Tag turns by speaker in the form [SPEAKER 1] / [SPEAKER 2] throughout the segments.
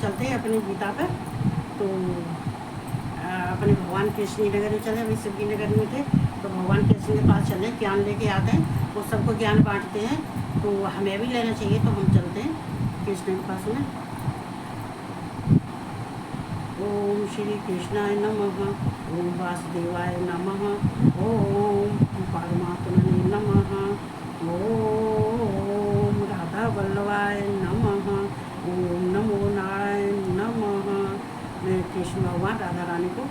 [SPEAKER 1] चलते हैं अपनी गीता पर। तो अपने भगवान कृष्ण नगर में चले, अभी शिवजी नगर में थे तो भगवान कृष्ण के पास चले, ज्ञान लेके आते हैं, वो सबको ज्ञान बांटते हैं, तो हमें भी लेना चाहिए। तो हम चलते हैं कृष्ण के पास में। ओम श्री कृष्णाय नमः, ओम वासुदेवाय नमः, ओम परमात्मने नमः, ओम राधा वल्लभाय नमः, ओम नमो नारायण नमः। मैं कृष्ण भगवान राधा रानी को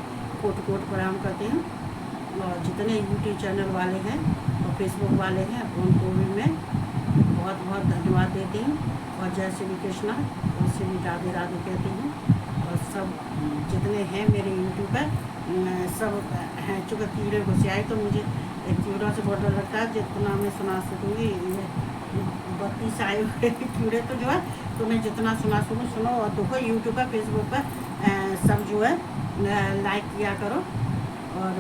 [SPEAKER 1] कोट कोट प्रणाम करते हैं, और जितने यूट्यूब चैनल वाले हैं और फेसबुक वाले हैं उनको भी मैं बहुत बहुत धन्यवाद देती हूँ, और जय श्री कृष्णा और श्री राधे राधे कहती हूँ। और सब जितने हैं मेरे यूट्यूब पर सब हैं, चूँकि कीड़े घुस आए तो मुझे कीड़ों से बहुत डर लगता है, जितना मैं सुना सकूँगी। 32 आए हुए कीड़े तो जो है, तो मैं जितना सुनो। और देखो यूट्यूब पर फेसबुक पर सब जो है लाइक किया करो, और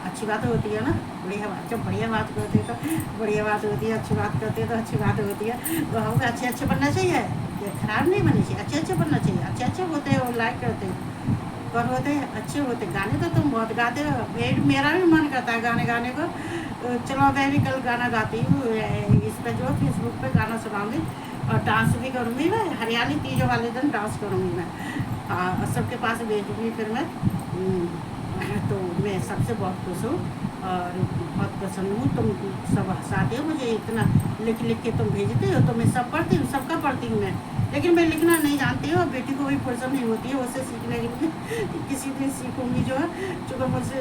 [SPEAKER 1] अच्छी बात होती है ना, बढ़िया बात। जब बढ़िया बात करते हैं तो बढ़िया बात होती है, अच्छी बात करते हैं तो अच्छी बात होती है। तो हमें अच्छे बनना चाहिए, ये खराब नहीं बननी चाहिए, अच्छे बनना चाहिए। अच्छे होते हैं वो लाइक करते हैं, पर होते हैं अच्छे होते। गाने तो तुम बहुत गाते हो, मेरा भी मन करता है गाने को। तो चलो मैं भी कल गाना गाती हूँ, इस पर जो फेसबुक पे गाना सुनाऊंगी, और डांस भी करूँगी मैं। हरियाली तीज वाले दिन डांस करूँगी मैं, और सबके पास भेजूँगी फिर मैं। तो मैं सबसे बहुत खुश हूँ और बहुत प्रसन्न हूँ। तुम सब हंसाते हो मुझे, इतना लिख के तुम भेजते हो, तो मैं सब पढ़ती हूँ, सबका पढ़ती हूँ मैं। लेकिन मैं लिखना नहीं जानती हूँ, बेटी को भी फुर्सत नहीं होती है उससे सीखने के लिए। किसी दिन सीखूँगी जो है, चूँकि मुझसे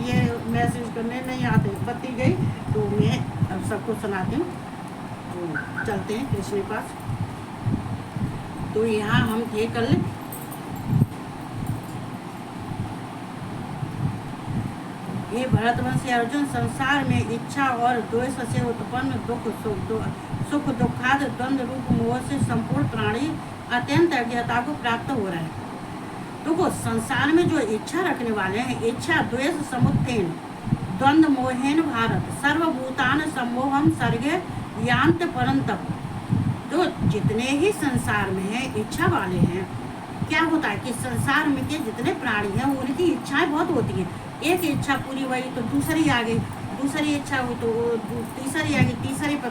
[SPEAKER 1] ये मैसेज करने नहीं आते, बत्ती गई तो मैं अब सबको सुनाती हूँ। तो चलते हैं कृष्ण के पास। तो यहाँ हम थे कल, ये भरतवंशी अर्जुन, संसार में इच्छा और द्वेष से उत्पन्न सुख दुखाद द्वंद्व रूप मोह से संपूर्ण प्राणी अत्यंत अज्ञता को प्राप्त हो रहे हैं। देखो संसार में जो इच्छा रखने वाले हैं, इच्छा द्वेष समुत्थेन द्वंद्व मोहेन भारत सर्वभूतान सम्मोहम सर्गे यांत परंतप। जो जितने ही संसार में है इच्छा वाले हैं, क्या होता है कि संसार में के जितने प्राणी हैं उनकी इच्छाएं बहुत होती हैं। एक इच्छा पूरी हुई तो दूसरी आ गई, दूसरी इच्छा हुई तो तीसरी आ गई, तीसरी पर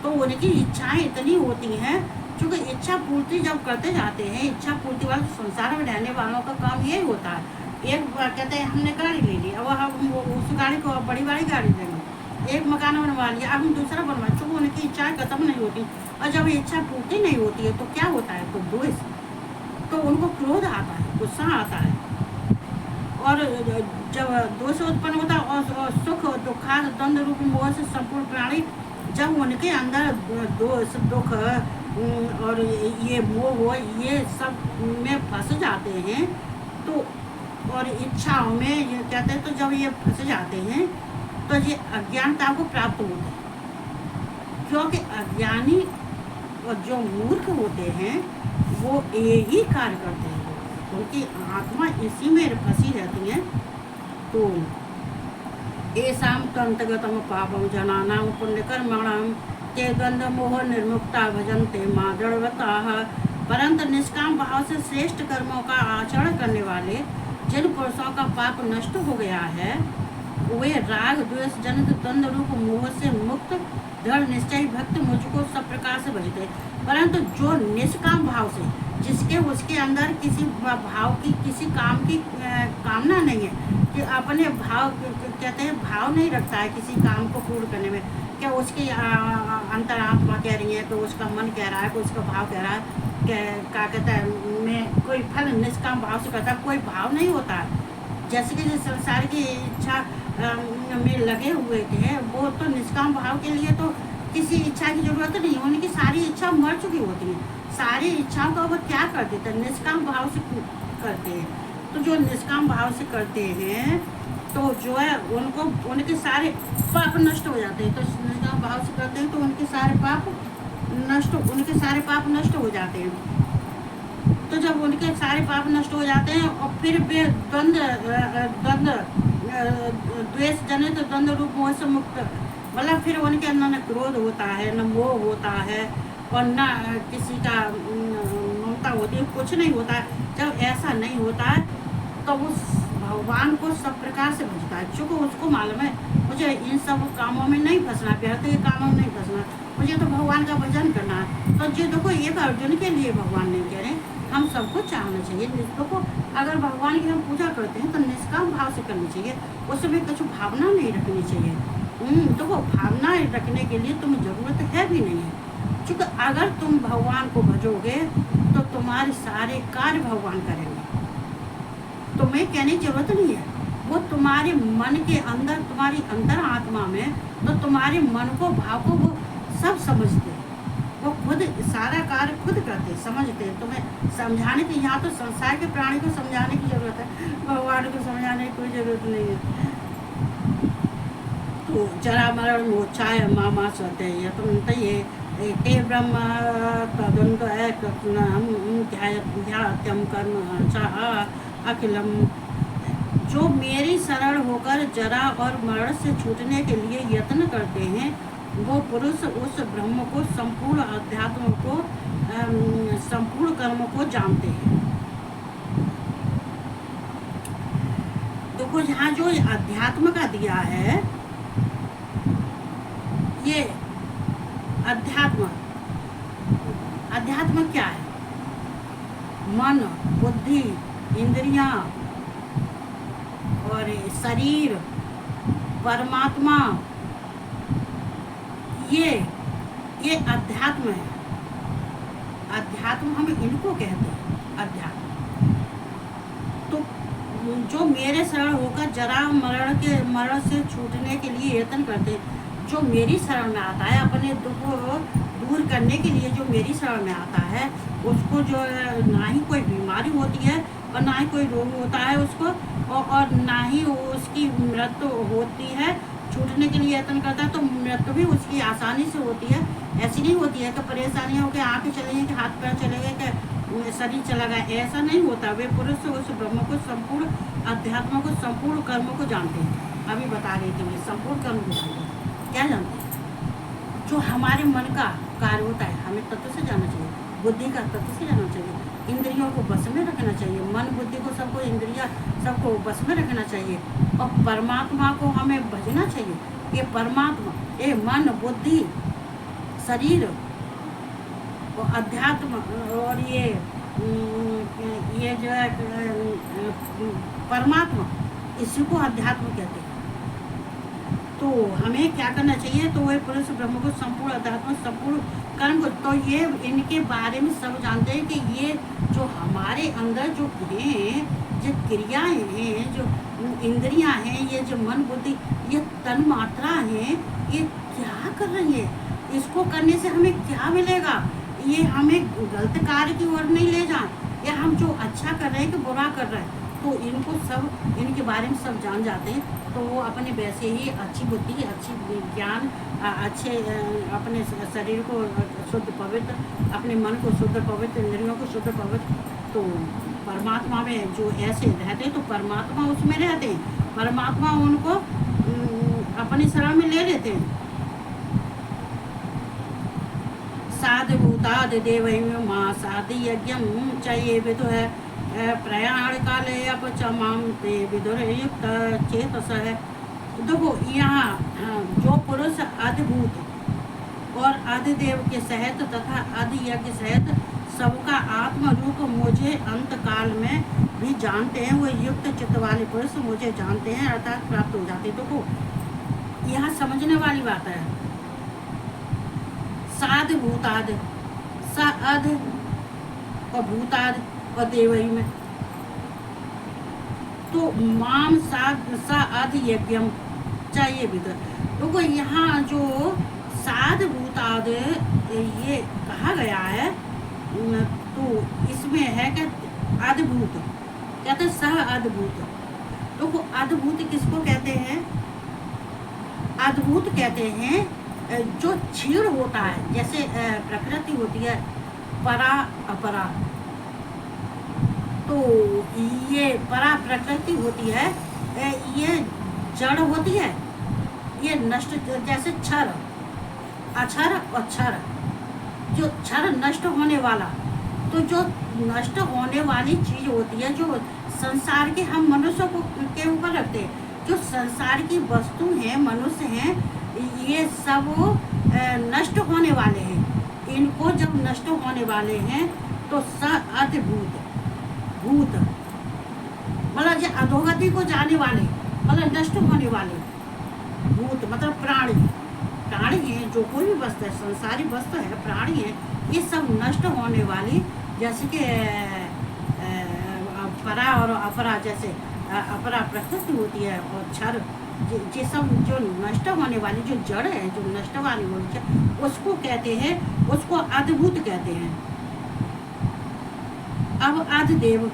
[SPEAKER 1] तो उनकी इच्छाएं इतनी होती हैं। क्योंकि इच्छा पूर्ति जब करते जाते हैं, इच्छा पूर्ति वाले संसार में रहने वालों का काम यही होता है। एक कहते हैं हमने गाड़ी ले ली, अब हम उस गाड़ी को बड़ी गाड़ी देंगे, एक मकान बनवा लिया, अब हम दूसरा बनवा, चूँकि उनकी इच्छाएं खत्म नहीं होती। और जब इच्छा पूर्ति नहीं होती है तो क्या होता है, तो द्वेष, तो उनको क्रोध आता है, गुस्सा आता है। और जब दोष उत्पन्न होता है और सुख दुखाद द्वंद्व रूपी मोह से संपूर्ण प्राणी जब उनके अंदर दोष दुख और ये मोह ये सब में फंस जाते हैं, तो और इच्छाओं में ये कहते हैं, तो जब ये फंस जाते हैं तो ये अज्ञानता को प्राप्त होते हैं। क्योंकि अज्ञानी और जो मूर्ख होते हैं वो एक ही कार्य करते हैं, उनकी आत्मा इसी में फंसी रहती है। तो ऐसाम तंतगतम पापम जनानाम पुण्यकर्मणाम ते द्वंद्व मोह निर्मुक्ता भजन्ते मां दृढ़व्रताः। परंतु निष्काम भाव से श्रेष्ठ कर्मों का आचरण करने वाले जिन पुरुषों का पाप नष्ट हो गया है, वे राग द्वेष जनित द्वंद्व रूप मोह से मुक्त दृढ़ निश्चय भक्त मुझको सब प्रकार से भजते। परंतु जो निष्काम भाव से, जिसके उसके अंदर किसी भाव की, किसी काम की कामना नहीं है, कि अपने भाव कहते हैं भाव नहीं रखता है किसी काम को पूर्ण करने में, क्या उसकी अंतरात्मा कह रही है, तो उसका मन कह रहा है, कोई उसका भाव कह रहा है, क्या कहता है मैं कोई फल निष्काम भाव से करता, कोई भाव नहीं होता है। जैसे कि जिस संसार की इच्छा में लगे हुए थे, वो तो निष्काम भाव के लिए तो किसी इच्छा की जरूरत नहीं, उनकी सारी इच्छा मर चुकी होती है। सारी इच्छाओं का वो क्या करते थे, निष्काम भाव से करते हैं। तो जो निष्काम भाव से करते हैं तो जो है उनको उनके सारे पाप नष्ट हो जाते हैं। तो निष्काम भाव से करते हैं तो उनके सारे पाप नष्ट हो जाते हैं। तो जब उनके सारे पाप नष्ट हो जाते हैं और फिर वे द्वंद्व द्वेष जनित द्वंद्व रूप मोह से मुक्त, मतलब फिर उनके अंदर न क्रोध होता है, न मोह होता है, और न किसी का सत्ता होती है, कुछ नहीं होता है। जब ऐसा नहीं होता है तो उस भगवान को सब प्रकार से भजता है, चूँकि उसको मालूम है मुझे इन सब कामों में नहीं फंसना, व्यर्थ के कामों में नहीं फंसना, मुझे तो भगवान का भजन करना है। तो जी देखो, ये अर्जुन के लिए भगवान नहीं कह रहे, हम सबको चाहना चाहिए। देखो, अगर भगवान की हम पूजा करते हैं तो निष्काम भाव से करनी चाहिए, उसमें कुछ भावना नहीं रखनी चाहिए। देखो, भावना रखने के लिए तुम्हें ज़रूरत है भी नहीं है, क्योंकि अगर तुम भगवान को भजोगे तो तुम्हारे सारे कार्य भगवान करेंगे, तुम्हें कहने की जरूरत नहीं है। वो तुम्हारे मन के अंदर, तुम्हारी अंतर आत्मा में, तो तुम्हारे मन को, भाव को वो सब समझते हैं, वो खुद सारा कार्य खुद करते, समझते हैं। तुम्हें समझाने की, यहाँ तो संसार के प्राणी को समझाने की जरूरत है, भगवान को समझाने की कोई जरूरत नहीं है। तो जरा मरण मोक्षाय मामा सत्य तुम ये ब्रह्म तदंत ध्यात्यम कर्म चाह अखिलम। जो मेरी शरण होकर जरा और मरण से छूटने के लिए यत्न करते हैं, वो पुरुष उस ब्रह्म को, संपूर्ण अध्यात्म को, संपूर्ण कर्म को जानते हैं। देखो, यहाँ जो अध्यात्म का दिया है, ये अध्यात्म क्या है? मन, बुद्धि, इंद्रियां और शरीर, परमात्मा, ये अध्यात्म है। अध्यात्म हम इनको कहते हैं, अध्यात्म। तो जो मेरे शरण होकर जरा मरण से छूटने के लिए यत्न करते, जो मेरी शरण में आता है, अपने दुख को दूर करने के लिए जो मेरी शरण में आता है, उसको जो ना ही कोई बीमारी होती है और ना ही कोई रोग होता है उसको, और ना ही उसकी मृत्यु होती है। छूटने के लिए यत्न करता है तो मृत्यु भी उसकी आसानी से होती है। ऐसी नहीं होती है कि परेशानियाँ हो के आँखें चले गई, कि हाथ पैर चले गए, कि शरीर चला गया, ऐसा नहीं होता। वे पुरुष उस ब्रह्म को, संपूर्ण अध्यात्म को, संपूर्ण कर्म को जानते हैं। अभी बता रही थी मैं, संपूर्ण कर्म को जानते हैं। क्या जानते हैं? जो हमारे मन का कार्य होता है, हमें तत्व से जानना चाहिए, बुद्धि का तत्व से जानना चाहिए, इंद्रियों को बस में रखना चाहिए, मन बुद्धि को, सबको, इंद्रिया सबको बस में रखना चाहिए, और परमात्मा को हमें भजना चाहिए। ये परमात्मा, ये मन, बुद्धि, शरीर और अध्यात्म, और ये जो है परमात्मा, इसी को अध्यात्म कहते हैं। तो हमें क्या करना चाहिए? तो वह पुरुष ब्रह्म को, संपूर्ण अध्यात्म, संपूर्ण कर्म को, तो ये इनके बारे में सब जानते हैं कि ये जो हमारे अंदर जो हैं, जो क्रियाएं हैं, जो इंद्रियां हैं, ये जो मन बुद्धि, ये तन मात्रा है, ये क्या कर रही है? इसको करने से हमें क्या मिलेगा? ये हमें गलत कार्य की ओर नहीं ले जाए, या हम जो अच्छा कर रहे हैं कि बुरा कर रहे हैं, तो इनको सब, इनके बारे में सब जान जाते हैं। तो वो अपने वैसे ही अच्छी बुद्धि, अच्छी ज्ञान, अच्छे अपने शरीर को शुद्ध पवित्र, अपने मन को शुद्ध पवित्र, इंद्रियों को शुद्ध पवित्र, तो परमात्मा में जो ऐसे रहते हैं, तो परमात्मा उसमें रहते हैं, परमात्मा उनको अपनी शरण में ले लेते हैं। साधु भूतादि देवैव मां साधि यज्ञम चाहिए विदु है प्रयाण काले अपचमाम ते विदुरयुक्त चेतस है। देखो, यहाँ जो पुरुष अधिभूत और अधिदेव के सहित तथा अधियज्ञ सहित सबका आत्म रूप मुझे अंत काल में भी जानते हैं, वो युक्त चित्त वाले पुरुष मुझे जानते हैं, अर्थात प्राप्त हो जाते हैं। देखो, यहाँ समझने वाली बात है। साध भूताद, सा अध और भूताद और देवई में, तो माम सा अध यज्ञम चाहिए भीतर। देखो, यहाँ जो साध भूताद ये कहा गया है, तो इसमें है कि अद्भुत, कहते हैं सह अद्भुत। देखो, अद्भुत किसको कहते हैं? अद्भुत कहते हैं जो क्षीण होता है, जैसे प्रकृति होती है परा अपरा, तो ये परा प्रकृति होती है, ये जड़ होती है, ये नष्ट, जैसे क्षर, अक्षर और क्षर, जो क्षर नष्ट होने वाला, तो जो नष्ट होने वाली चीज होती है, जो संसार के हम मनुष्यों को के ऊपर रखते हैं, जो संसार की वस्तु हैं, मनुष्य हैं, ये सब नष्ट होने वाले हैं। इनको जब नष्ट होने वाले हैं तो स अद्भुत भूत मतलब ये अधोगति को जाने वाले, मतलब नष्ट होने वाले भूत मतलब प्राणी हैं, जो कोई भी वस्तु है, संसारी वस्तु है, प्राणी है, ये सब नष्ट होने वाली, जैसे कि परा और अपरा, जैसे अपरा प्रकृति होती है और क्षर, ये सब जो नष्ट होने वाली जो जड़ है, जो नष्ट वाली होती है, उसको कहते हैं, उसको अद्भुत कहते हैं। अब आदिदेव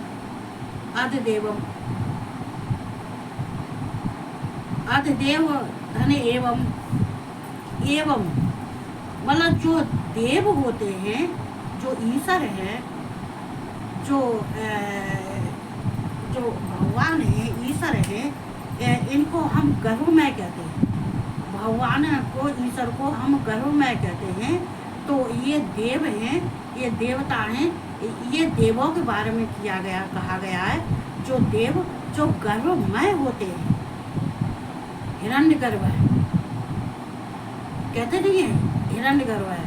[SPEAKER 1] धन एवं मतलब जो देव होते हैं, जो ईश्वर है, जो भगवान है, ईश्वर है, इनको हम गर्वमय कहते हैं। भगवान को, ईश्वर को हम गर्वमय कहते हैं। तो ये देव हैं, ये देवता हैं, ये देवों के बारे में कहा गया है, जो देव जो गर्वमय होते हैं। हिरण्यगर्भ है, कहते नहीं है हिरण्यगर्भ है।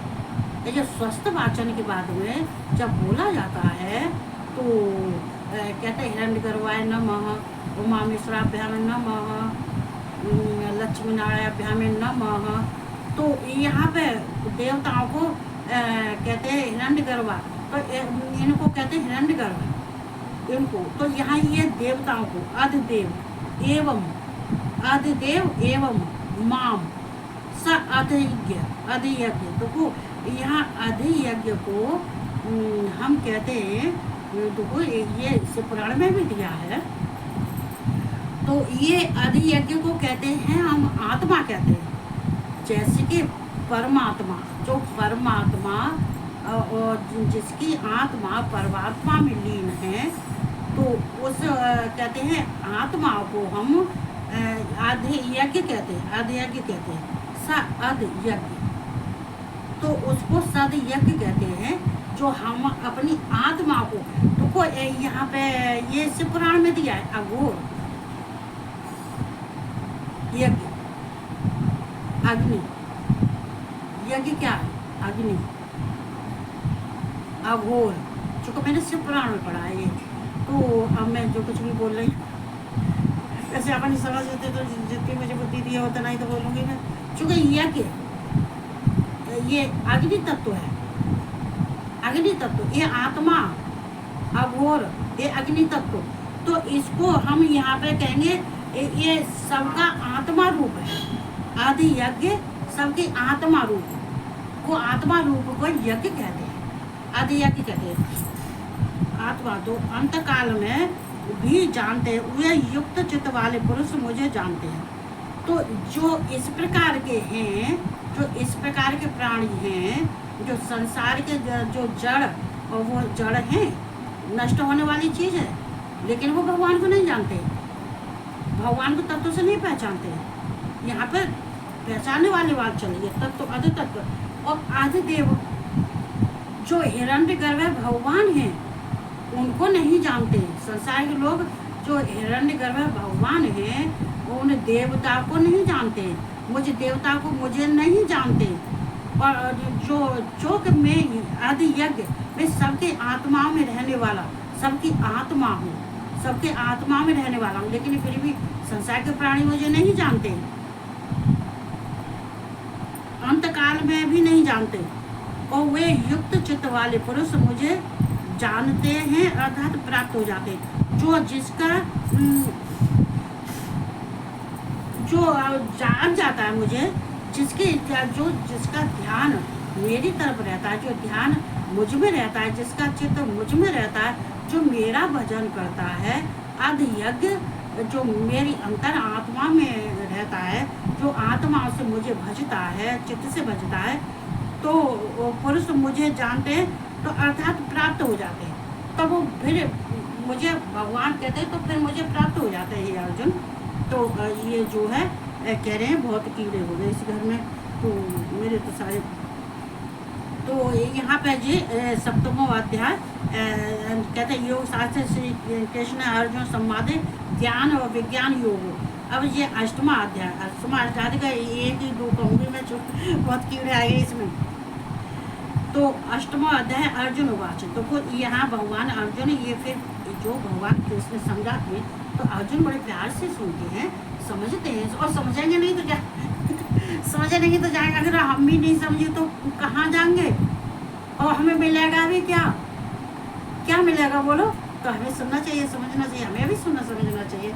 [SPEAKER 1] ये जो स्वस्थ वाचन के बाद में जब बोला जाता है तो कहते हैं हिरण्यगर्भाय नमः, उमामेश्वराभ्याम नमः, लक्ष्मी नारायणाभ्याम नमः। तो यहाँ पे देवताओं को कहते हैं हिरण्यगर्भा, तो इनको कहते हैं हिरण्यगर्भ इनको। तो यहाँ ये देवताओं को अधिदेव एवं माम स अधियज्ञ, तो यहाँ अधियज्ञ को हम कहते हैं, तो ये इस पुराण में भी दिया है। तो ये अधियज्ञ को कहते हैं हम आत्मा कहते हैं। जैसे कि परमात्मा, जो परमात्मा और जिसकी आत्मा परमात्मा में लीन है, तो उस कहते हैं आत्मा को हम अधियज्ञ कहते हैं, अधियज्ञ कहते हैं, सदयज्ञ। तो उसको सदयज्ञ कहते हैं, जो हम अपनी आत्मा को, तो यहाँ पे ये शिव पुराण में दिया है, अघोर यज्ञ, अग्नि यज्ञ क्या है, अग्नि, अघोर, चूँकि मैंने शिव पुराण में पढ़ा है ये। तो अब मैं जो कुछ भी बोल रही हूँ, ऐसे अपन समझ लेते तो जितनी मुझे बुद्धि दी है उतना ही तो बोलूँगी मैं। चूँकि यज्ञ ये अग्नि तत्व है, अग्नि तत्व, ये आत्मा अघोर, ये अग्नि तत्व। तो इसको हम यहाँ पे कहेंगे ये सबका आत्मा रूप है। आदि यज्ञ सबकी आत्मा रूप, वो आत्मा रूप को यज्ञ कहते हैं, आदि यज्ञ कहते हैं। आत्मा तो अंत काल में भी जानते हैं, वे युक्त चित्त वाले पुरुष मुझे जानते हैं। तो जो इस प्रकार के हैं, जो इस प्रकार के प्राणी हैं, जो संसार के जो जड़, और वो जड़ हैं, नष्ट होने वाली चीज़ है, लेकिन वो भगवान को नहीं जानते, भगवान को तत्व से नहीं पहचानते। यहाँ पर पहचानने वाली बात चली है, तत्व आदि तत्व और आदि देव, जो हिरण्यगर्भ है भगवान हैं, उनको नहीं जानते। संसार के लोग जो हिरण्यगर्भ भगवान हैं, उन देवता को नहीं जानते, मुझे देवता को मुझे नहीं जानते। और जो कि मैं आदि यज्ञ, मैं सबके आत्माओं में रहने वाला, सबकी आत्मा हूँ, सबके आत्मा में रहने वाला हूँ, लेकिन फिर भी संसार के प्राणी मुझे नहीं जानते, अंतकाल में भी नहीं जानते। और वे युक्त चित्त वाले पुरुष मुझे जानते हैं, अर्थात प्राप्त हो जाते हैं। जो जान जाता है मुझे, जिसका ध्यान मेरी तरफ रहता है, जो ध्यान मुझ में रहता है, जिसका चित्त मुझ में रहता है, जो मेरा भजन करता है, अधियज्ञ, जो मेरी अंतर आत्मा में रहता है, जो आत्मा से मुझे भजता है, चित्त से भजता है, तो पुरुष मुझे जानते हैं, तो अर्थात प्राप्त हो जाते हैं। तो वो फिर मुझे भगवान कहते हैं, तो फिर मुझे प्राप्त हो जाते हैं ये अर्जुन। तो ये जो है कह रहे हैं बहुत कीड़े हो गए इस घर में, तो मेरे तो सारे तो यहाँ पे जी सप्तमो अध्याय कहते हैं योग शास्त्र श्री कृष्ण अर्जुन संवाद ज्ञान और विज्ञान योग। अब ये अष्टमा अध्याय का एक ही दो कहूँगी मैं, बहुत कीड़े आए इसमें। तो अष्टमा अध्याय अर्जुन उवाच। तो यहाँ भगवान अर्जुन ये फिर जो भगवान कृष्ण समझाते हैं तो अर्जुन बड़े प्यार से सुनते हैं, समझते हैं, और समझेंगे नहीं तो क्या समझे नहीं तो जाएंगे, अगर हम भी नहीं समझे तो कहाँ जाएंगे, और हमें मिलेगा भी क्या, क्या मिलेगा बोलो। तो हमें सुनना चाहिए, समझना चाहिए, हमें भी सुनना समझना चाहिए।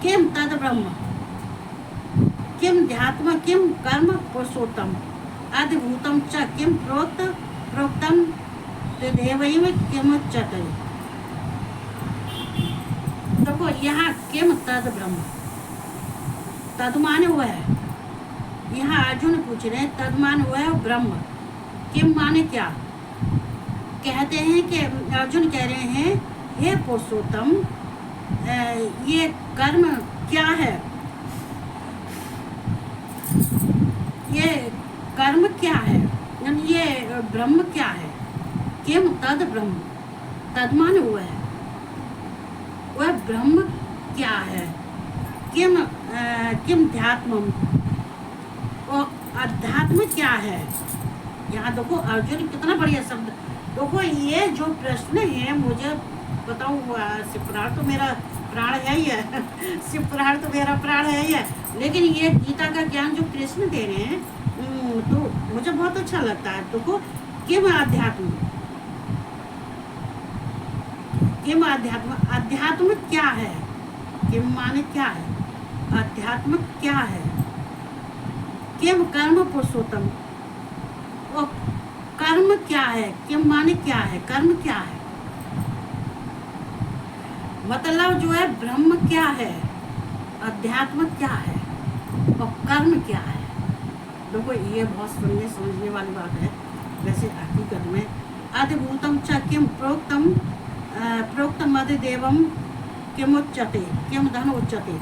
[SPEAKER 1] किम तद ब्रह्म किम ध्यात्म किम कर्म पुरुषोत्तम आदिभूतम च किम प्रोक्तम देवैव किमुच्यते। देखो यहाँ किम तद ब्रह्म, तद माने हुआ है, यहाँ अर्जुन पूछ रहे हैं तद माने हुआ है ब्रह्म, किम माने क्या। कहते हैं कि अर्जुन कह रहे हैं हे पुरुषोत्तम ये कर्म क्या है, ये कर्म क्या है, ये ब्रह्म क्या है। किम तद ब्रह्म, तद माने हुआ है वह ब्रह्म क्या है। किम ध्यात्मम, और अध्यात्म क्या है। यहाँ देखो अर्जुन कितना बढ़िया शब्द। देखो ये जो प्रश्न है, मुझे बताऊँ शिवपुराण तो मेरा प्राण है ही है शिवपुराण तो मेरा प्राण है ही है, लेकिन ये गीता का ज्ञान जो कृष्ण दे रहे हैं तो मुझे बहुत अच्छा लगता है। देखो किम अध्यात्म, किम अध्यात्म, अध्यात्म क्या है, किम माने क्या है, अध्यात्म क्या है। किम कर्म पुरुषोत्तम, वो कर्म क्या है, किम माने क्या है, कर्म क्या है, मतलब जो है ब्रह्म क्या है, अध्यात्म क्या है और कर्म क्या है। देखो ये बहुत सुनने समझने वाली बात है। वैसे हकीकत में आदिभूतम च किम प्रोक्तम अधिदेवम किमुच्यते किम धन उच्यते।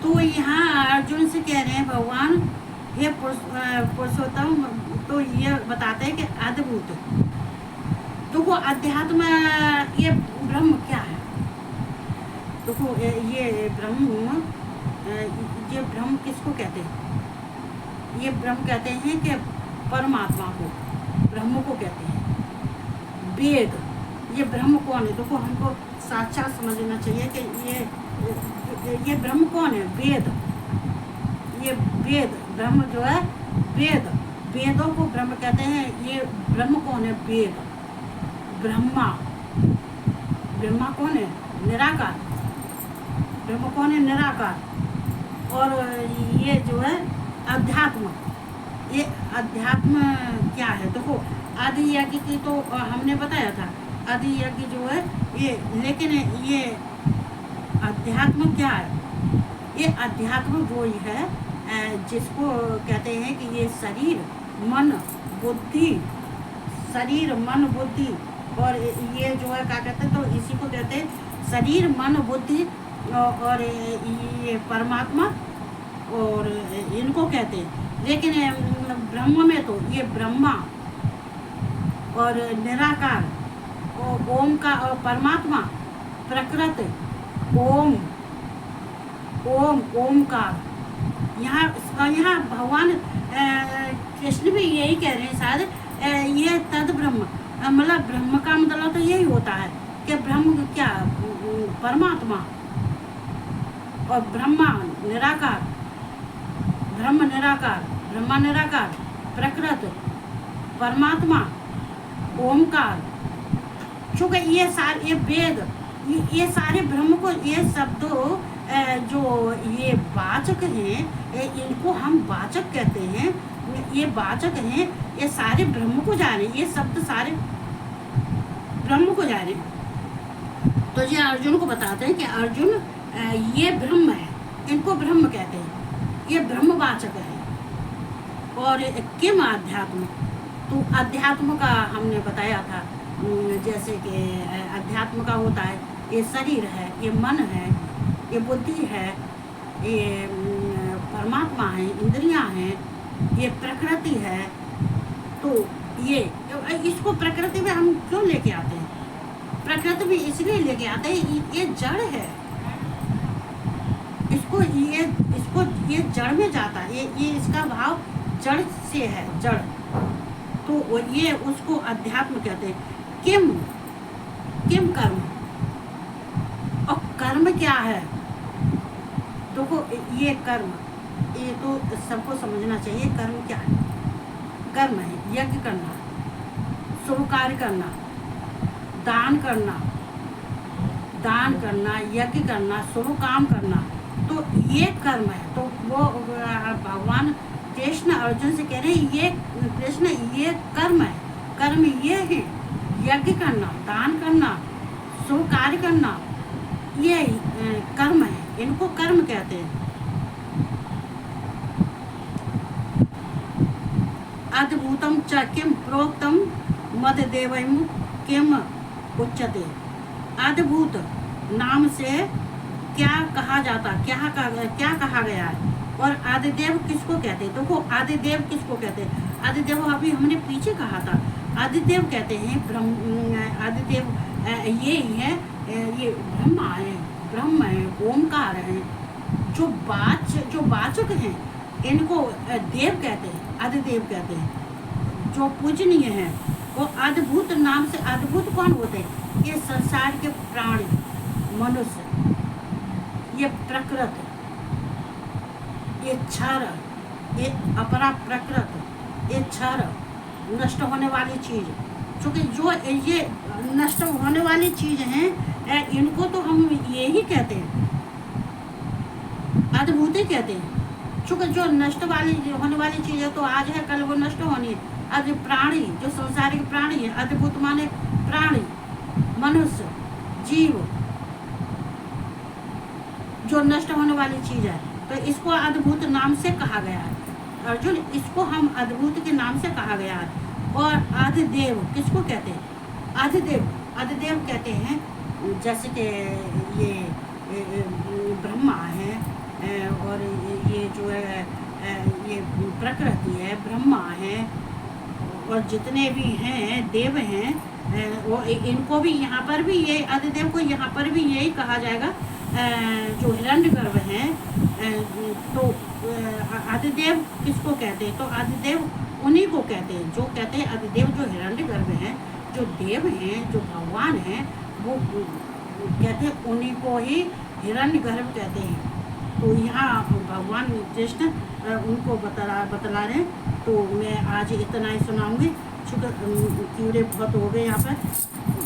[SPEAKER 1] तो यहाँ अर्जुन से कह रहे हैं भगवान ये पुरुषोत्तम, तो ये बताते हैं कि अद्भुत, तो वो अध्यात्म ये ब्रह्म क्या है। देखो ये ब्रह्म किसको कहते हैं, ये ब्रह्म कहते हैं कि परमात्मा को, ब्रह्म को कहते हैं। वेद, ये ब्रह्म कौन है, देखो हमको साक्षात समझना चाहिए कि ये ब्रह्म कौन है। वेद, ये वेद ब्रह्म जो है, वेद, वेदों को ब्रह्म कहते हैं। ये ब्रह्म कौन है, वेद, ब्रह्मा, ब्रह्मा कौन है, निराकार, ब्रह्म कौन है, निराकार। और ये जो है अध्यात्म, ये अध्यात्म क्या है। देखो आदि यज्ञ की तो हमने बताया था, आदि यज्ञ जो है ये, लेकिन ये अध्यात्म क्या है, ये अध्यात्म वो ही है जिसको कहते हैं कि ये शरीर मन बुद्धि, शरीर मन बुद्धि, और ये जो है क्या कहते हैं, तो इसी को कहते हैं शरीर मन बुद्धि और ये परमात्मा, और इनको कहते हैं। लेकिन ब्रह्म में तो ये ब्रह्मा और निराकार और ओम का और परमात्मा, प्रकृति, ओम, ओमकार। यहाँ भगवान कृष्ण भी यही कह रहे हैं शायद, ये तद ब्रह्म, मतलब ब्रह्म का मतलब तो यही होता है कि ब्रह्म क्या, परमात्मा, और ब्रह्मा निराकार, ब्रह्म निराकार, ब्रह्मा निराकार, प्रकृति, परमात्मा, ओमकार। चूँकि ये सारे, ये वेद, ये सारे ब्रह्म को, ये शब्दों जो ये वाचक हैं, इनको हम वाचक कहते हैं, ये वाचक हैं, ये सारे ब्रह्म को जा रहे हैं, ये शब्द सारे ब्रह्म को जा रहे हैं। तो ये अर्जुन को बताते हैं कि अर्जुन ये ब्रह्म है, इनको ब्रह्म कहते हैं, ये ब्रह्मवाचक है। और किम अध्यात्म, तो अध्यात्म का हमने बताया था, जैसे कि अध्यात्म का होता है ये शरीर है, ये मन है, ये बुद्धि है, ये परमात्मा है, इंद्रियां हैं, ये प्रकृति है, तो ये इसको प्रकृति में हम क्यों लेके आते हैं? प्रकृति में इसलिए लेके आते हैं, ये जड़ है, इसको ये जड़ में जाता है, ये इसका भाव जड़ से है, जड़। तो ये उसको अध्यात्म कहते हैं। किम कर्म, और कर्म क्या है? देखो ये कर्म, ये तो सबको समझना चाहिए। कर्म क्या है? कर्म है यज्ञ करना, शुभ कार्य करना, दान करना, यज्ञ करना, शुभ काम करना, तो ये कर्म है। तो वो भगवान कृष्ण अर्जुन से कह रहे हैं, ये कृष्ण ये कर्म है, कर्म ये है, यज्ञ करना, दान करना, शुभ कार्य करना, ये कर्म है, इनको कर्म कहते हैं। अद्भुतम च किम प्रोक्तम मद देवम किम उच्यते। अद्भुत नाम से क्या कहा जाता, क्या कहा गया है? और आदिदेव किसको कहते हैं? देखो आदिदेव किसको कहते हैं? आदिदेव अभी हमने पीछे कहा था। आदिदेव कहते हैं आदिदेव ये ही है, ये ब्रह्म है, ओमकार है, जो वाचक हैं, इनको देव कहते हैं, आदिदेव कहते हैं। जो पूजनीय है वो अद्भुत नाम से। अद्भुत कौन होते हैं? ये संसार के प्राणी, मनुष्य, ये प्रकृति, ये क्षर, ये अपरा प्रकृति, ये क्षर, नष्ट होने वाली चीज। क्योंकि जो ये नष्ट होने वाली चीज हैं, इनको तो हम यही कहते हैं, अद्भुत ही कहते हैं। क्योंकि जो नष्ट होने वाली चीज है, तो आज है कल वो नष्ट होनी है। आज प्राणी, जो संसारिक प्राणी है, अद्भुत माने प्राणी, मनुष्य, जीव, जो नष्ट होने वाली चीज है, तो इसको अद्भुत नाम से कहा गया है। अर्जुन, इसको हम अद्भुत के नाम से कहा गया है। और आदिदेव किसको कहते हैं? आदिदेव कहते हैं, जैसे कि ये ब्रह्मा है, और ये जो है ये प्रकृति है, ब्रह्मा है, और जितने भी हैं देव हैं, वो इनको भी यहाँ पर भी ये आदिदेव को यहाँ पर भी यही कहा जाएगा। जो हिरण्यगर्भ हैं, तो आदिदेव किसको कहते हैं? तो आदिदेव उन्हीं को कहते हैं, जो कहते हैं आदिदेव, जो हिरण्यगर्भ हैं, जो देव हैं, जो भगवान हैं, वो कहते हैं, उन्हीं को ही हिरण्यगर्भ कहते हैं। तो यहाँ भगवान कृष्ण उनको बतला रहे हैं। तो मैं आज इतना ही सुनाऊंगी। कीड़े बहुत हो गए, यहाँ पर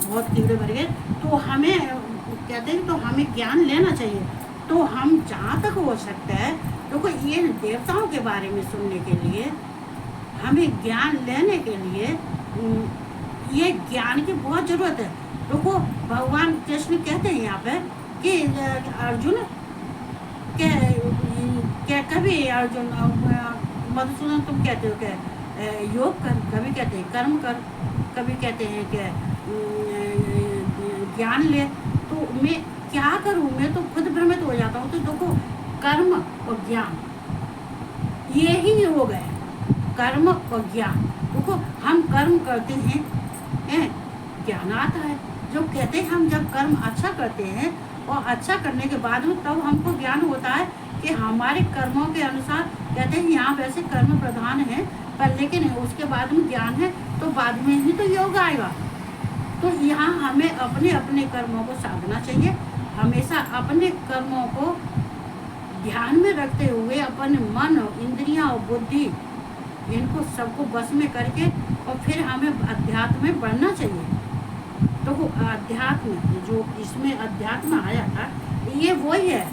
[SPEAKER 1] बहुत कीड़े भर गए। तो हमें कहते हैं, तो हमें ज्ञान लेना चाहिए। तो हम जहाँ तक हो सकता है, देखो ये देवताओं के बारे में सुनने के लिए, हमें ज्ञान लेने के लिए ये ज्ञान की बहुत ज़रूरत है। देखो भगवान कृष्ण कहते हैं यहाँ पे कि अर्जुन क्या कभी अर्जुन मधुसूदन तुम कहते हो क्या योग कर, कभी कहते हैं कर्म कर, कभी कहते हैं कि ज्ञान ले। तो मैं क्या करूँ? मैं तो खुद भ्रमित हो जाता हूँ। तो देखो कर्म और ज्ञान ये ही योग है, कर्म और ज्ञान। देखो हम कर्म करते हैं, ज्ञान आता है। जो कहते हैं हम जब कर्म अच्छा करते हैं और अच्छा करने के बाद में तब हमको ज्ञान होता है कि हमारे कर्मों के अनुसार, कहते हैं यहाँ वैसे कर्म प्रधान है, पर लेकिन उसके बाद में ज्ञान है, तो बाद में ही तो योग आएगा। तो यहाँ हमें अपने अपने कर्मों को साधना चाहिए। हमेशा अपने कर्मों को ध्यान में रखते हुए अपने मन, इंद्रियां और बुद्धि, इनको सबको बस में करके, और फिर हमें अध्यात्म में बढ़ना चाहिए। तो वो अध्यात्म, जो इसमें अध्यात्म आया था, ये वही है।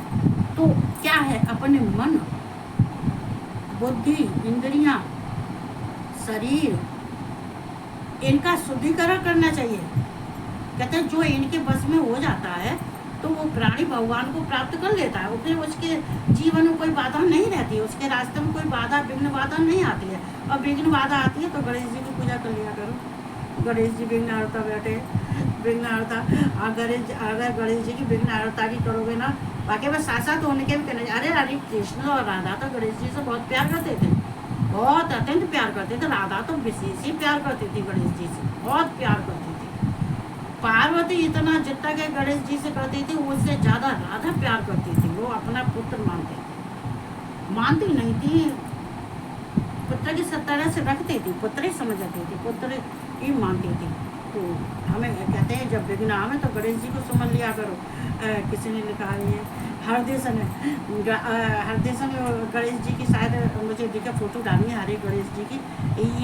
[SPEAKER 1] तो क्या है? अपने मन, बुद्धि, इंद्रियां, शरीर, इनका शुद्धिकरण करना चाहिए। कहते हैं जो इनके बस में हो जाता है, तो वो प्राणी भगवान को प्राप्त कर लेता है। फिर उसके जीवन में कोई बाधा नहीं रहती है, उसके रास्ते में कोई विघ्न बाधा नहीं आती है। और विघ्न बाधा आती है तो गणेश जी की पूजा कर लिया करो। गणेश जी विघ्नहर्ता बैठे, विघ्नहर्ता। अगर गणेश जी की विघ्नहर्ता की करोगे ना, बाकी बस साथ साथ होने के भी करना। अरे कृष्ण और राधा तो गणेश जी से बहुत प्यार करते थे। बहुत अत्यंत प्यार करते थे। राधा तो विशेष ही प्यार करती थी गणेश जी से, बहुत प्यार करती थी। पार्वती इतना जितना के गणेश जी से करती थी उससे ज्यादा राधा प्यार करती थी। वो अपना पुत्र मानते थे, मानती नहीं थी, पुत्र की तरह से रखती थी, पुत्र ही समझती थी, पुत्र ही मानती थी। तो हमें कहते हैं जब विघ्न आवे तो गणेश जी को सुमन लिया करो। किसी ने लिखा है हरदेशन हरदेशन गणेश जी की शायद मुझे दिखा फोटो डाली है हरे गणेश जी की,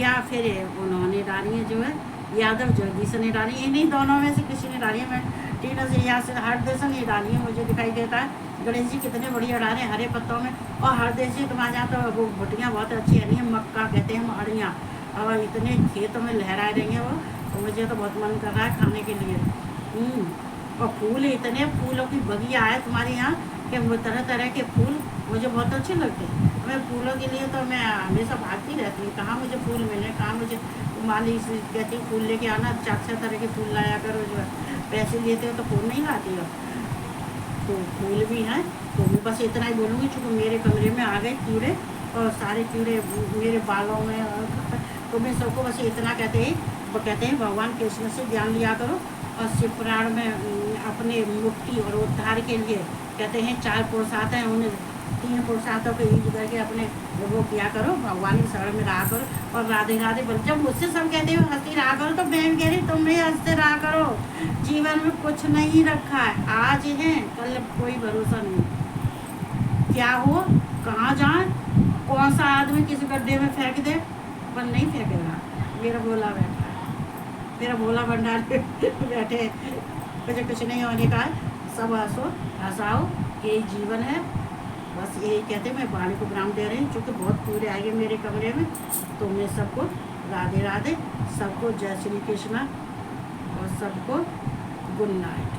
[SPEAKER 1] या फिर उन्होंने डाली है जो है यादव जगदीश ने डाली, इन्हीं दोनों में से किसी ने डाली है। मैं तीनों से यहाँ से हरदेशन ही डाली है, मुझे दिखाई देता है। गणेश जी कितने बढ़िया डाले हैं हरे पत्तों में। और हरदेश जी तुम्हारे यहाँ तो वो भुटियाँ बहुत अच्छी है, नहीं मक्का कहते हैं मड़ियाँ, और इतने खेतों में लहरा रही हैं वो, तो मुझे तो बहुत मन कर रहा है खाने के लिए। और फूल इतने फूलों की बगिया है तुम्हारे यहाँ कि वो तरह तरह के फूल मुझे बहुत अच्छे लगते हैं। मैं फूलों के लिए तो मैं हमेशा भागती रहती हूँ, कहाँ मुझे फूल मिले, कहाँ मुझे माली से कहती फूल लेके आना, 4-6 तरह के फूल लाया करो, जो पैसे लेते हो तो फूल नहीं लाती हो। तो फूल भी हैं। तो मैं बस इतना ही बोलूँगी, चूँकि मेरे कमरे में आ गए कीड़े और सारे कीड़े मेरे बालों में, तो मैं सबको बस इतना कहते हैं भगवान कृष्ण से ज्ञान लिया करो। और शिव पुराण में अपने मुक्ति और उद्धार के लिए कहते हैं 4 पुरुषार्थ हैं, उन्हें 3 पुरुषार्थों को यूज करके अपने वो किया करो, भगवान की शरण में रहा करो। और राधे राधे बोल, जब मुझसे सब कहते हो हंसती रहा करो, तो मैं कह रही तुम भी हंसते रहा करो। जीवन में कुछ नहीं रखा है, आज है कल कोई भरोसा नहीं, क्या हो कहाँ जाए, कौन सा आदमी किसी गड्ढे में फेंक दे, पर नहीं फेंकेगा। मेरा भोला बैठा है, मेरा भोला भंडार बैठे, मुझे कुछ नहीं होने का है, सब हंसो हंसाओ, यही जीवन है। बस यही कहते मैं वाणी को विराम दे रही हूँ, चूँकि बहुत पूरे आएंगे मेरे कमरे में। तो मैं सबको राधे राधे, सबको जय श्री कृष्णा और सबको गुड नाइट।